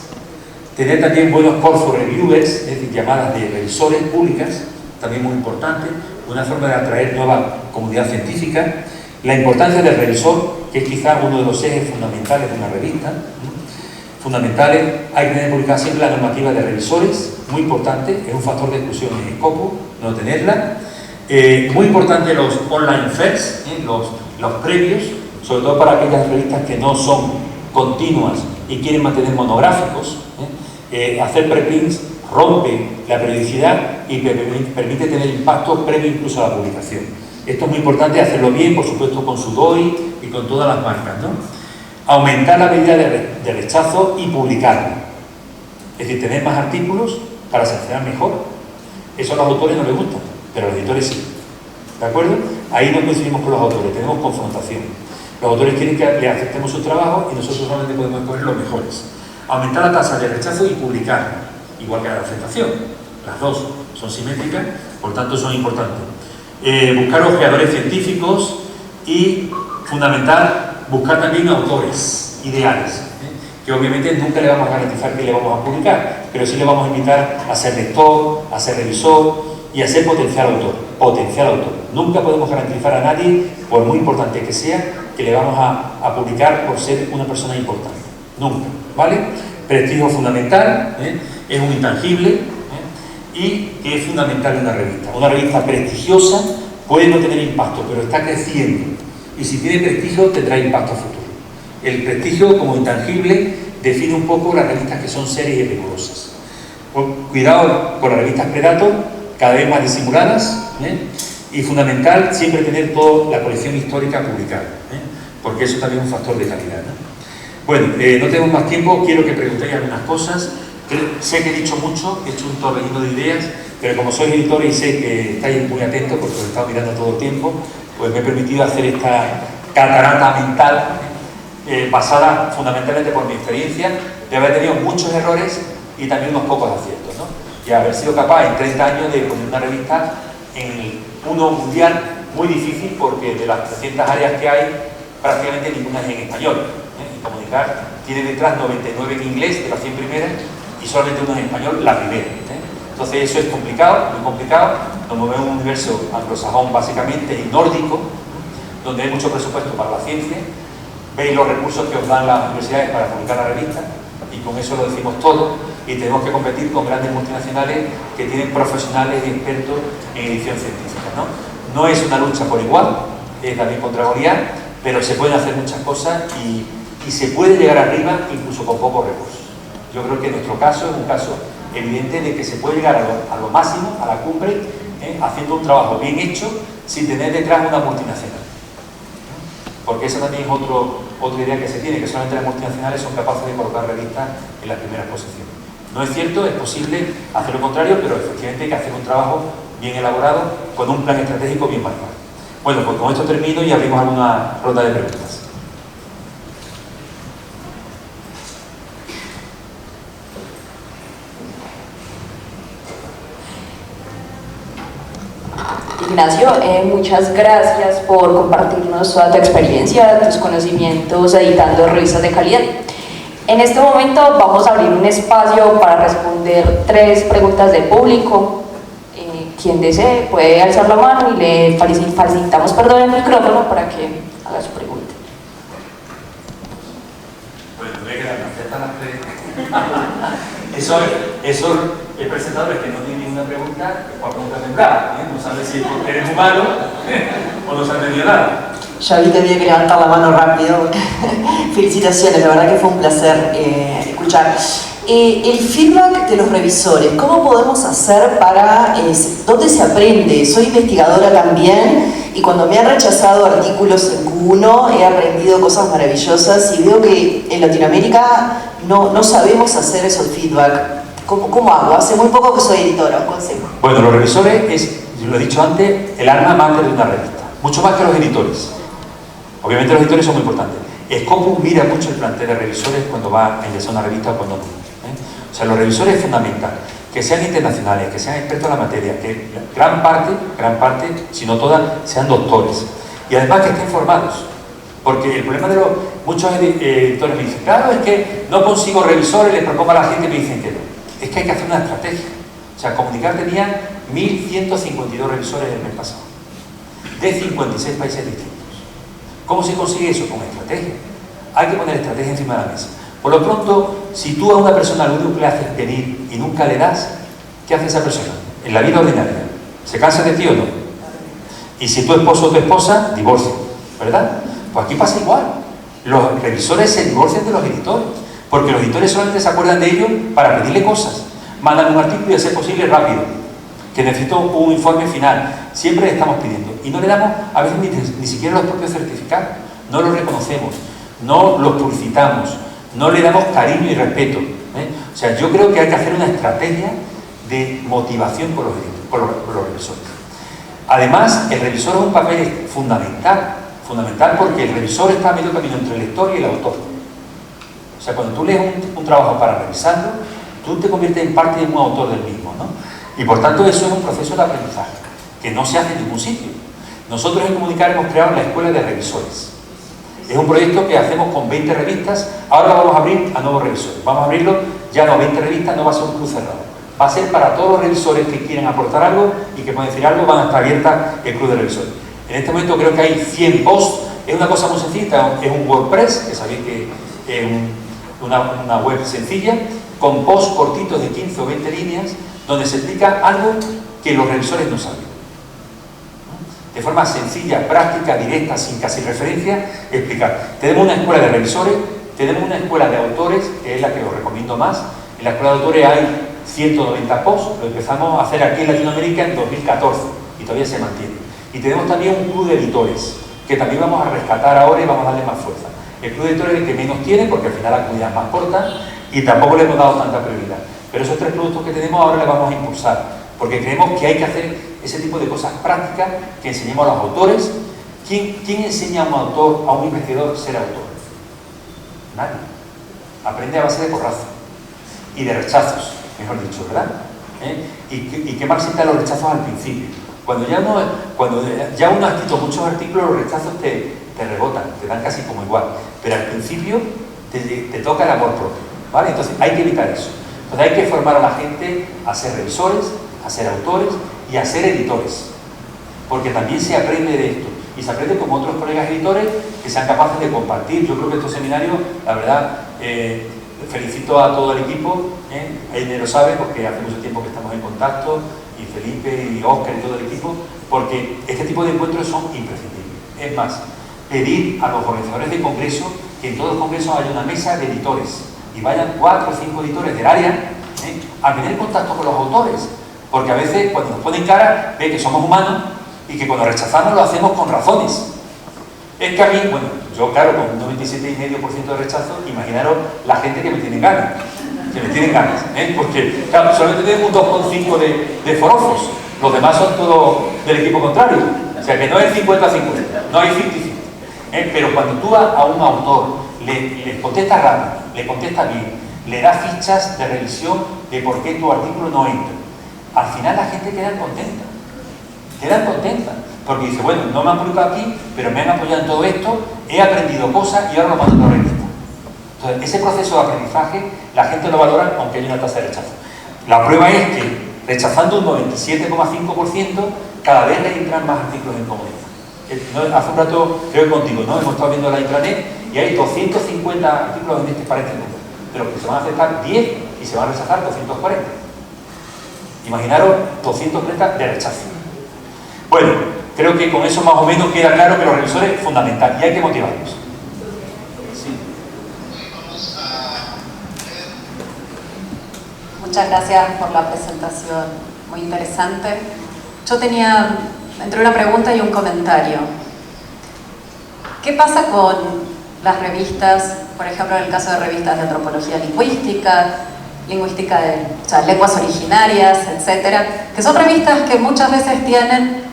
tener también buenos call for reviewers, es decir, llamadas de revisores públicas, también muy importante, una forma de atraer nueva comunidad científica, la importancia del revisor, que es quizás uno de los ejes fundamentales de una revista, fundamentales, hay que tener publicada siempre la normativa de revisores, muy importante, es un factor de exclusión en el Scopus, no tenerla, muy importante los online fairs, los previos, sobre todo para aquellas revistas que no son continuas y quieren mantener monográficos. Hacer preprints rompe la periodicidad y permite tener impacto previo incluso a la publicación. Esto es muy importante hacerlo bien, por supuesto con su DOI y con todas las marcas, ¿no? Aumentar la medida de rechazo y publicarlo. Es decir, tener más artículos para seleccionar mejor. Eso a los autores no les gusta, pero a los editores sí. ¿De acuerdo? Ahí no coincidimos con los autores, tenemos confrontación. Los autores quieren que le aceptemos su trabajo y nosotros solamente podemos escoger los mejores. Aumentar la tasa de rechazo y publicar, igual que la aceptación. Las dos son simétricas, por tanto son importantes. Buscar ojeadores científicos y, fundamental, buscar también autores ideales, que obviamente nunca le vamos a garantizar que le vamos a publicar, pero sí le vamos a invitar a ser lector, a ser revisor y a ser potencial autor. Potencial autor. Nunca podemos garantizar a nadie, por muy importante que sea, que le vamos a publicar por ser una persona importante. Nunca, ¿vale? Prestigio fundamental, es un intangible, y que es fundamental en una revista. Una revista prestigiosa puede no tener impacto, pero está creciendo. Y si tiene prestigio, tendrá impacto futuro. El prestigio, como intangible, define un poco las revistas que son serias y rigurosas. Cuidado con las revistas Predator, cada vez más disimuladas, y fundamental siempre tener toda la colección histórica publicada, porque eso también es un factor de calidad, ¿no? Bueno, no tenemos más tiempo, quiero que preguntéis algunas cosas. Sé que he dicho mucho, he hecho un torbellino de ideas, pero como sois editores y sé que estáis muy atentos porque os he estado mirando todo el tiempo, pues me he permitido hacer esta catarata mental basada fundamentalmente por mi experiencia de haber tenido muchos errores y también unos pocos aciertos, ¿no? Y haber sido capaz en 30 años de poner una revista en el uno mundial muy difícil, porque de las 300 áreas que hay, prácticamente ninguna es en español. Y Comunicar tiene detrás 99 en inglés de las 100 primeras y solamente una en español, la primera. Entonces eso es complicado, muy complicado. Nos movemos en un universo anglosajón básicamente y nórdico, donde hay mucho presupuesto para la ciencia. Veis los recursos que os dan las universidades para publicar la revista, y con eso lo decimos todo, y tenemos que competir con grandes multinacionales que tienen profesionales y expertos en edición científica, ¿no? No es una lucha por igual, es también contra Goliat, pero se pueden hacer muchas cosas y se puede llegar arriba incluso con pocos recursos. Yo creo que nuestro caso es un caso evidente de que se puede llegar a lo máximo, a la cumbre, haciendo un trabajo bien hecho sin tener detrás una multinacional. Porque esa también es otra idea que se tiene, que solamente las multinacionales son capaces de colocar revistas en las primeras posiciones. No es cierto, es posible hacer lo contrario, pero efectivamente hay que hacer un trabajo bien elaborado con un plan estratégico bien marcado. Bueno, pues con esto termino y abrimos alguna ronda de preguntas. Ignacio, muchas gracias por compartirnos toda tu experiencia, tus conocimientos editando revistas de calidad. En este momento vamos a abrir un espacio para responder 3 preguntas del público. Quien desee puede alzar la mano y le facilitamos el micrófono para que haga su pregunta. Bueno, voy a quedar las Esos presentadores que no tienen ninguna pregunta, ¿cuál pregunta tendrá? No sabe si eres humano o no sabe ni nada. Ya vi que tenía que levantar la mano rápido. Felicitaciones, la verdad que fue un placer escuchar. El feedback de los revisores, ¿cómo podemos hacer para... ¿dónde se aprende? Soy investigadora también y cuando me han rechazado artículos en Q1 he aprendido cosas maravillosas y veo que en Latinoamérica no sabemos hacer esos feedback. ¿Cómo hago? Hace muy poco que soy editora, un consejo. Bueno, los revisores es, yo lo he dicho antes, el arma mater de una revista, mucho más que los editores. Obviamente los editores son muy importantes. Scopus mira mucho el plantel de revisores cuando va a ingresar una revista o cuando no. O sea, los revisores es fundamental, que sean internacionales, que sean expertos en la materia, que gran parte, si no todas, sean doctores. Y además que estén formados. Porque el problema de muchos editores me dicen, claro, es que no consigo revisores, les propongo a la gente y me dicen que no. Es que hay que hacer una estrategia. O sea, Comunicar tenía 1.152 revisores el mes pasado, de 56 países distintos. ¿Cómo se consigue eso? Con estrategia. Hay que poner estrategia encima de la mesa. Por lo pronto, si tú a una persona lo único que le haces pedir y nunca le das, ¿qué hace esa persona? En la vida ordinaria, ¿se cansa de ti o no? Y si tu esposo o tu esposa, divorcia, ¿verdad? Pues aquí pasa igual. Los revisores se divorcian de los editores, porque los editores solamente se acuerdan de ellos para pedirle cosas. Mandan un artículo y a ser posible rápido, que necesito un informe final. Siempre le estamos pidiendo. Y no le damos, a veces ni siquiera los propios certificados. No los reconocemos, no los publicitamos, no le damos cariño y respeto. O sea, yo creo que hay que hacer una estrategia de motivación por los revisores. Además, el revisor es un papel fundamental porque el revisor está a medio camino entre el lector y el autor. O sea, cuando tú lees un trabajo para revisarlo, tú te conviertes en parte de un autor del mismo, ¿no? Y por tanto eso es un proceso de aprendizaje, que no se hace en ningún sitio. Nosotros en Comunicar hemos creado la Escuela de Revisores. Es un proyecto que hacemos con 20 revistas, ahora vamos a abrir a nuevos revisores. Vamos a abrirlo, ya no 20 revistas, no va a ser un club cerrado. va a ser para todos los revisores que quieran aportar algo y que puedan decir algo, van a estar abiertas el club de revisores. En este momento creo que hay 100 posts, es una cosa muy sencilla, es un WordPress, que sabéis que es una web sencilla, con posts cortitos de 15 o 20 líneas, donde se explica algo que los revisores no saben. De forma sencilla, práctica, directa, sin casi referencia, explicar. Tenemos una escuela de revisores, tenemos una escuela de autores, que es la que os recomiendo más. En la escuela de autores hay 190 posts, lo empezamos a hacer aquí en Latinoamérica en 2014 y todavía se mantiene. Y tenemos también un club de editores, que también vamos a rescatar ahora y vamos a darle más fuerza. El club de editores es el que menos tiene, porque al final la comunidad es más corta y tampoco le hemos dado tanta prioridad. Pero esos 3 productos que tenemos ahora les vamos a impulsar, porque creemos que hay que hacer ese tipo de cosas prácticas que enseñemos a los autores. ¿Quién enseña a un autor, a un investigador, ser autor? Nadie. Aprende a base de porrazo y de rechazos, mejor dicho, ¿verdad? Y qué mal sientan los rechazos al principio. Cuando ya uno ha escrito muchos artículos, los rechazos te rebotan, te dan casi como igual. Pero al principio te toca el amor propio, ¿vale? Entonces hay que evitar eso. Entonces hay que formar a la gente a ser revisores, a ser autores y a ser editores. Porque también se aprende de esto. Y se aprende como otros colegas editores que sean capaces de compartir. Yo creo que estos seminarios, la verdad, felicito a todo el equipo. Él lo sabe porque hace mucho tiempo que estamos en contacto, y Felipe y Óscar y todo el equipo, porque este tipo de encuentros son imprescindibles. Es más, pedir a los organizadores de congresos que en todos los congresos haya una mesa de editores y vayan 4 o 5 editores del área a tener contacto con los autores, porque a veces cuando nos ponen cara ve que somos humanos y que cuando rechazamos lo hacemos con razones. Es que a mí, bueno, yo claro, con un 97,5% de rechazo, imaginaros la gente que me tiene ganas, porque claro, solamente tenemos un 2,5 de forofos, los demás son todos del equipo contrario, o sea que no es 50-50, no hay 50-50. Pero cuando tú a un autor le contestas rápido, le contestas bien, le das fichas de revisión de por qué tu artículo no entra, al final la gente queda contenta, porque dice, bueno, no me han publicado aquí, pero me han apoyado en todo esto, he aprendido cosas y ahora lo mando a la revista. Entonces, ese proceso de aprendizaje la gente lo valora aunque haya una tasa de rechazo. La prueba es que rechazando un 97,5%, cada vez le entran más artículos en comunidad. Hace un rato, creo que contigo, ¿no? Hemos estado viendo la intranet y hay 250 artículos en este parece número, de los que se van a aceptar 10 y se van a rechazar 240. Imaginaros 230 de rechazo. Bueno, creo que con eso más o menos queda claro que los revisores es fundamental y hay que motivarlos. Muchas gracias por la presentación, muy interesante. Yo tenía entre una pregunta y un comentario. ¿Qué pasa con las revistas, por ejemplo en el caso de revistas de antropología lingüística de lenguas originarias, etcétera, que son revistas que muchas veces tienen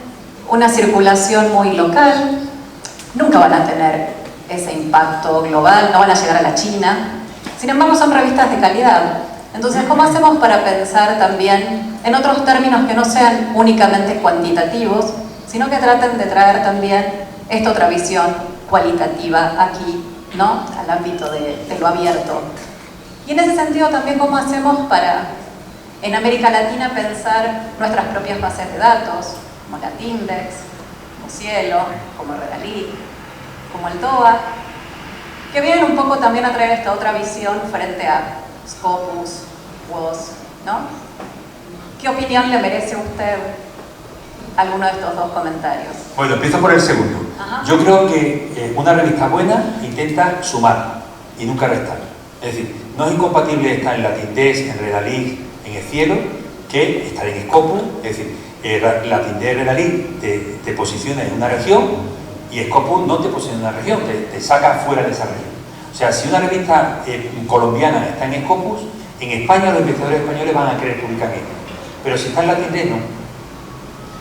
una circulación muy local, nunca van a tener ese impacto global, no van a llegar a la China, sin embargo son revistas de calidad? Entonces, ¿cómo hacemos para pensar también en otros términos que no sean únicamente cuantitativos, sino que traten de traer también esta otra visión cualitativa aquí, ¿no? Al ámbito de lo abierto? Y en ese sentido también, ¿cómo hacemos para, en América Latina, pensar nuestras propias bases de datos, como Latindex, como Cielo, como Redalic, como el TOA, que vienen un poco también a traer esta otra visión frente a Scopus, WOS, ¿no? ¿Qué opinión le merece a usted alguno de estos dos comentarios? Bueno, empiezo por el segundo. Ajá. Yo creo que una revista buena intenta sumar y nunca restar. Es decir, no es incompatible estar en Latindex, en Redalic, en el Cielo, que estar en Scopus. Es decir, Latindex, Redalic te posiciona en una región y Scopus no te posiciona en una región, te saca fuera de esa región. O sea, si una revista colombiana está en Scopus, en España los investigadores españoles van a querer publicar en ella. Pero si está en Latindex, no.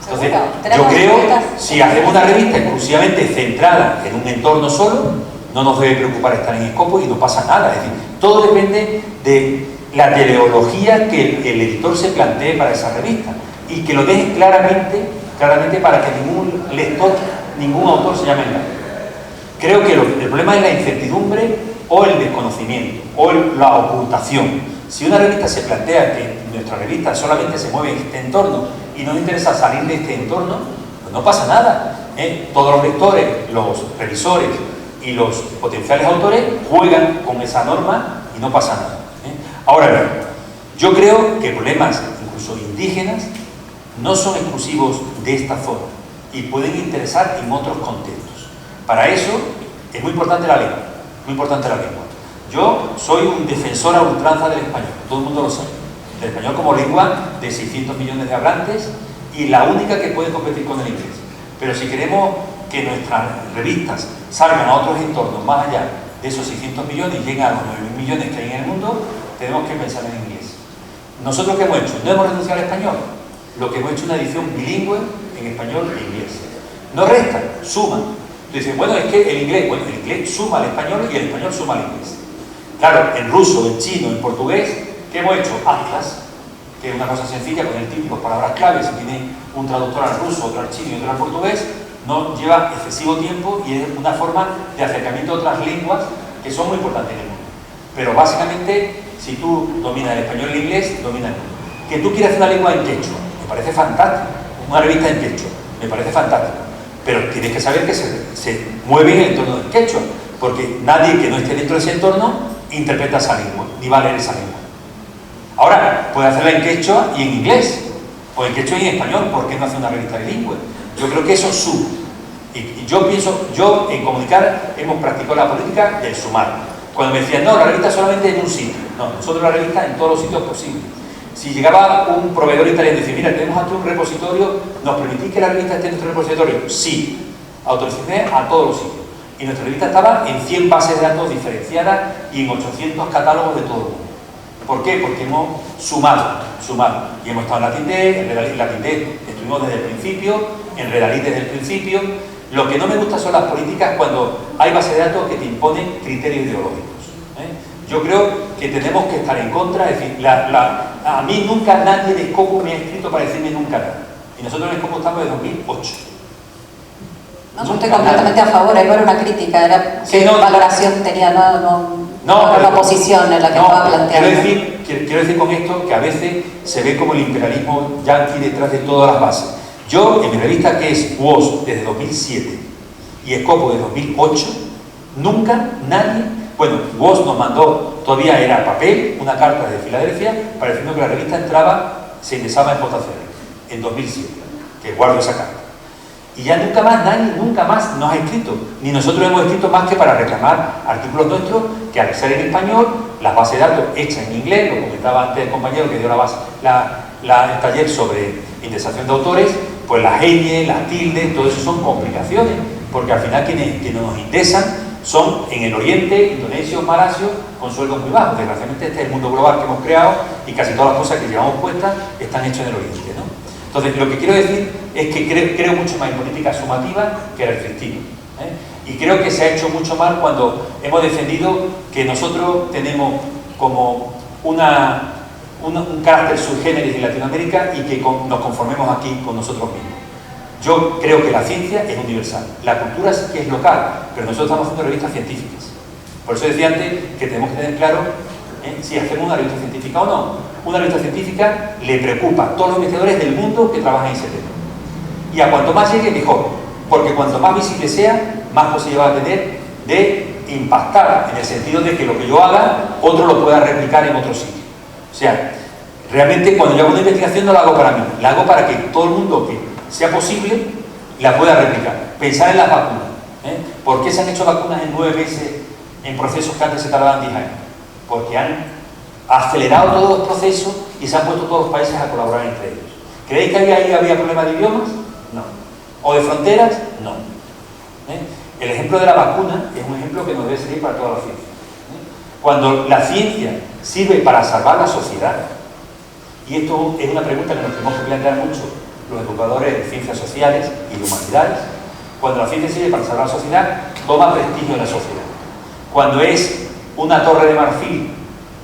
Entonces, yo creo que si hacemos una revista exclusivamente centrada en un entorno solo, no nos debe preocupar estar en Scopus y no pasa nada. Es decir, todo depende de la teleología que el editor se plantee para esa revista y que lo deje claramente para que ningún lector, ningún autor se llame engaño. Creo que el problema es la incertidumbre o el desconocimiento o la ocultación. Si una revista se plantea que nuestra revista solamente se mueve en este entorno y no nos interesa salir de este entorno, pues no pasa nada. Todos los lectores, los revisores y los potenciales autores juegan con esa norma y no pasa nada. Ahora bien, yo creo que problemas incluso indígenas no son exclusivos de esta zona y pueden interesar en otros contextos. Para eso es muy importante la lengua, muy importante la lengua. Yo soy un defensor a ultranza del español, todo el mundo lo sabe, del español como lengua de 600 millones de hablantes y la única que puede competir con el inglés. Pero si queremos que nuestras revistas salgan a otros entornos más allá de esos 600 millones y lleguen a los 9.000 millones que hay en el mundo, tenemos que pensar en inglés. ¿Nosotros qué hemos hecho? No hemos renunciado al español. Lo que hemos hecho es una edición bilingüe en español e inglés. No resta, suma. Dicen, bueno, es que el inglés suma al español y el español suma al inglés. Claro, en ruso, en chino, en portugués, ¿qué hemos hecho? Atlas, que es una cosa sencilla, poner típicos, palabras claves. Si tiene un traductor al ruso, otro al chino y otro al portugués, no lleva excesivo tiempo y es una forma de acercamiento a otras lenguas que son muy importantes en el mundo. Pero básicamente, si tú dominas el español y el inglés, dominas el mundo. Que tú quieras hacer una lengua en quechua, me parece fantástico. Una revista en quechua, me parece fantástico. Pero tienes que saber que se mueve en el entorno del quechua, porque nadie que no esté dentro de ese entorno interpreta esa lengua, ni va a leer esa lengua. Ahora, puede hacerla en quechua y en inglés, o en quechua y en español. ¿Por qué no hace una revista bilingüe? Yo creo que eso suma. Y yo pienso, yo en Comunicar hemos practicado la política del sumar. Cuando me decían, no, la revista solamente en un sitio. No, nosotros la revista en todos los sitios posibles. Si llegaba un proveedor italiano y decía, mira, tenemos aquí un repositorio, ¿nos permitís que la revista esté en nuestro repositorio? Sí, autorizaciones a todos los sitios. Y nuestra revista estaba en 100 bases de datos diferenciadas y en 800 catálogos de todo el mundo. ¿Por qué? Porque hemos sumado. Y hemos estado en Latindé, en Redalí, Latindé estuvimos desde el principio, en Redalí desde el principio. Lo que no me gusta son las políticas cuando hay bases de datos que te imponen criterios ideológicos. Yo creo que tenemos que estar en contra, es decir, a mí nunca nadie de Coco me ha escrito para decirme nunca nada. Y nosotros en Coco estamos desde 2008. No, yo estoy completamente a favor, ahí no era una crítica, era sí, qué no, valoración tenía, no una posición en la que estaba planteando. Quiero decir con esto que a veces se ve como el imperialismo yanqui detrás de todas las bases. Yo, en mi revista, que es WOS desde 2007 y Escopo desde 2008, nunca nadie... Bueno, WOS nos mandó, todavía era papel, una carta desde Filadelfia, para decirnos que la revista se ingresaba en JCR, en 2007, que guardo esa carta. Y ya nunca más, nadie, nunca más nos ha escrito. Ni nosotros hemos escrito más que para reclamar artículos nuestros que al ser en español, las bases de datos hechas en inglés, lo comentaba antes el compañero que dio el taller sobre indexación de autores, pues las ñ, las tildes, todo eso son complicaciones, porque al final quienes nos indexan son en el oriente, indonesios, malasios, con sueldos muy bajos. Desgraciadamente este es el mundo global que hemos creado y casi todas las cosas que llevamos puestas están hechas en el oriente, ¿no? Entonces, lo que quiero decir es que creo mucho más en política sumativa que restrictiva. Y creo que se ha hecho mucho mal cuando hemos defendido que nosotros tenemos como un carácter subgéneris en Latinoamérica y que nos conformemos aquí con nosotros mismos. Yo creo que la ciencia es universal. La cultura sí que es local, pero nosotros estamos haciendo revistas científicas. Por eso decía antes que tenemos que tener claro si hacemos una revista científica o no. Una revista científica le preocupa a todos los investigadores del mundo que trabajan en ese tema. Y a cuanto más llegue, mejor. Porque cuanto más visible sea, más posibilidad va a tener de impactar, en el sentido de que lo que yo haga, otro lo pueda replicar en otro sitio. O sea, realmente cuando yo hago una investigación no la hago para mí, la hago para que todo el mundo que sea posible la pueda replicar. Pensar en las vacunas. ¿Por qué se han hecho vacunas en 9 meses en procesos que antes se tardaban 10 años? Porque han acelerado todos los procesos y se han puesto todos los países a colaborar entre ellos. ¿Creéis que ahí había problemas de idiomas? No. ¿O de fronteras? No. El ejemplo de la vacuna es un ejemplo que nos debe servir para toda la ciencia. Cuando la ciencia sirve para salvar la sociedad, y esto es una pregunta que nos tenemos que plantear mucho los educadores de ciencias sociales y de humanidades, cuando la ciencia sirve para salvar la sociedad, toma prestigio en la sociedad. Cuando es una torre de marfil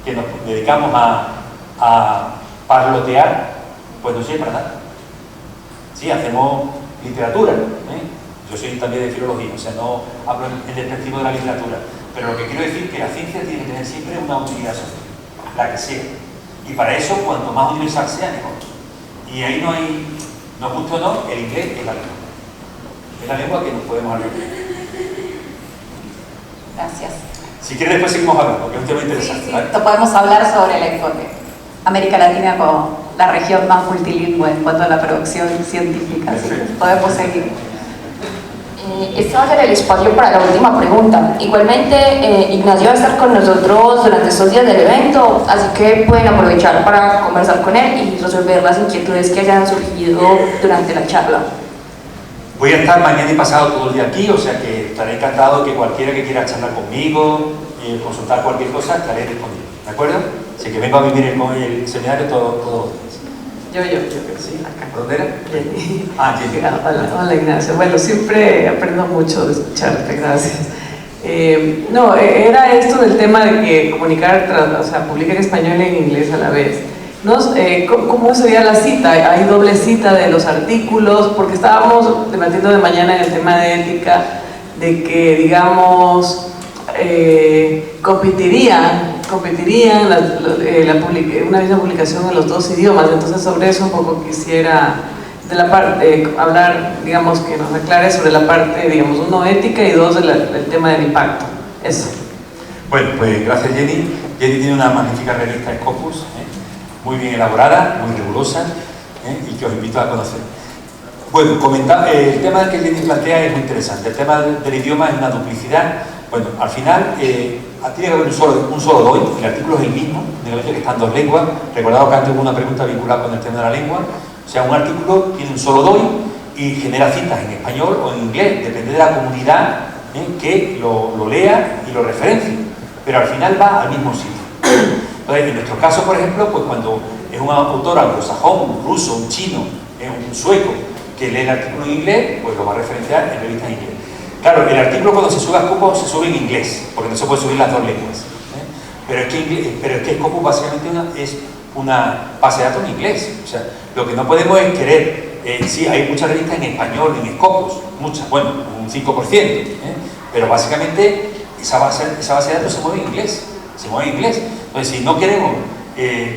que nos dedicamos a parlotear, pues no sirve para nada. Sí, hacemos literatura, yo soy también de filología, o sea, no hablo en despectivo de la literatura, pero lo que quiero decir es que la ciencia tiene que tener siempre una utilidad social, la que sea, Y para eso, cuanto más universal sea, mejor. Y ahí no hay, nos gusta o no, el inglés es la lengua. Es la lengua que nos podemos hablar. Gracias. Si quieres después seguimos hablando, porque es un tema interesante. Sí, ¿vale? podemos hablar sobre el enfoque. América Latina como la región más multilingüe en cuanto a la producción científica. Sí, podemos seguir. Este va a ser el espacio para la última pregunta. Igualmente, Ignacio va a estar con nosotros durante estos días del evento, así que pueden aprovechar para conversar con él y resolver las inquietudes que hayan surgido durante la charla. Voy a estar mañana y pasado todo el día aquí, o sea que estaré encantado que cualquiera que quiera charlar conmigo, consultar cualquier cosa, estaré disponible, ¿de acuerdo? Así que vengo a vivir el seminario todos los días. Yo, sí, acá. ¿Dónde era? Jenny. Jenny. Hola Ignacio. Bueno, siempre aprendo mucho de escucharte, gracias. No, era esto del tema de que publicar en español y en inglés a la vez. ¿Cómo sería la cita? ¿Hay doble cita de los artículos? Porque estábamos debatiendo de mañana en el tema de ética, de que, digamos, competirían una misma publicación en los dos idiomas. Entonces sobre eso un poco quisiera de la parte, hablar, digamos, que nos aclare sobre la parte, digamos, uno, ética, y dos, del tema del impacto. Eso. Bueno, pues gracias Jenny. Jenny tiene una magnífica revista Scopus, muy bien elaborada, muy rigurosa, y que os invito a conocer. Bueno, el tema que Jenny plantea es muy interesante. El tema del idioma es una duplicidad. Bueno, al final tiene que haber un solo DOI, el artículo es el mismo, únicamente que están dos lenguas. Recordado que antes hubo una pregunta vinculada con el tema de la lengua. O sea, un artículo tiene un solo DOI y genera citas en español o en inglés, depende de la comunidad que lo lea y lo referencie, pero al final va al mismo sitio. Entonces, en nuestro caso, por ejemplo, pues cuando es un autor anglosajón, un ruso, un chino, un sueco, que lee el artículo en inglés, pues lo va a referenciar en revistas en inglés. Claro, el artículo cuando se sube a Scopus se sube en inglés, porque no se puede subir las dos lenguas. Pero es que Scopus básicamente es una base de datos en inglés. O sea, lo que no podemos es querer, sí, hay muchas revistas en español, en Scopus, muchas, bueno, un 5%, pero básicamente esa base de datos se mueve en inglés. Entonces, si no queremos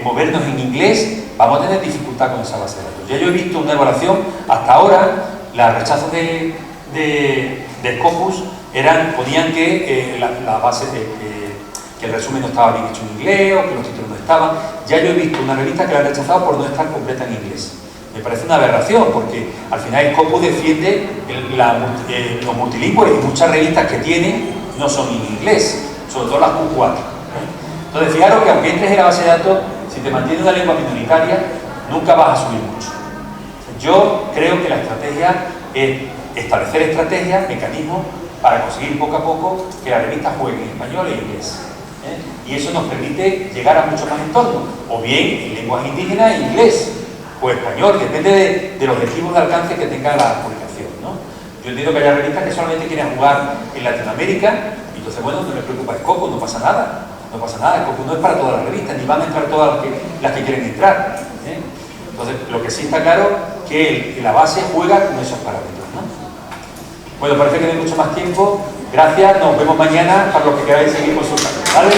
movernos en inglés, vamos a tener dificultad con esa base de datos. Ya yo he visto una evaluación, hasta ahora, los rechazos de Scopus ponían que la base que el resumen no estaba bien hecho en inglés o que los títulos no estaban. Ya yo he visto una revista que la ha rechazado por no estar completa en inglés. Me parece una aberración, porque al final Scopus defiende los multilingües, y muchas revistas que tiene no son en inglés, sobre todo las Q4. Entonces, fijaros que aunque entres en la base de datos, si te mantienes una lengua minoritaria, nunca vas a subir mucho. Yo creo que la estrategia es establecer estrategias, mecanismos para conseguir poco a poco que la revista juegue en español e inglés. Y eso nos permite llegar a muchos más entornos, o bien en lenguas indígenas, inglés o español, depende de los objetivos de alcance que tenga la publicación, ¿no? Yo entiendo que haya revistas que solamente quieren jugar en Latinoamérica, y entonces, bueno, no les preocupa Scopus, no pasa nada. Scopus no es para todas las revistas, ni van a entrar todas las que quieren entrar. Entonces, lo que sí está claro que la base juega con esos parámetros, ¿no? Bueno, parece que no hay mucho más tiempo. Gracias, nos vemos mañana para los que queráis seguir consultando, ¿vale?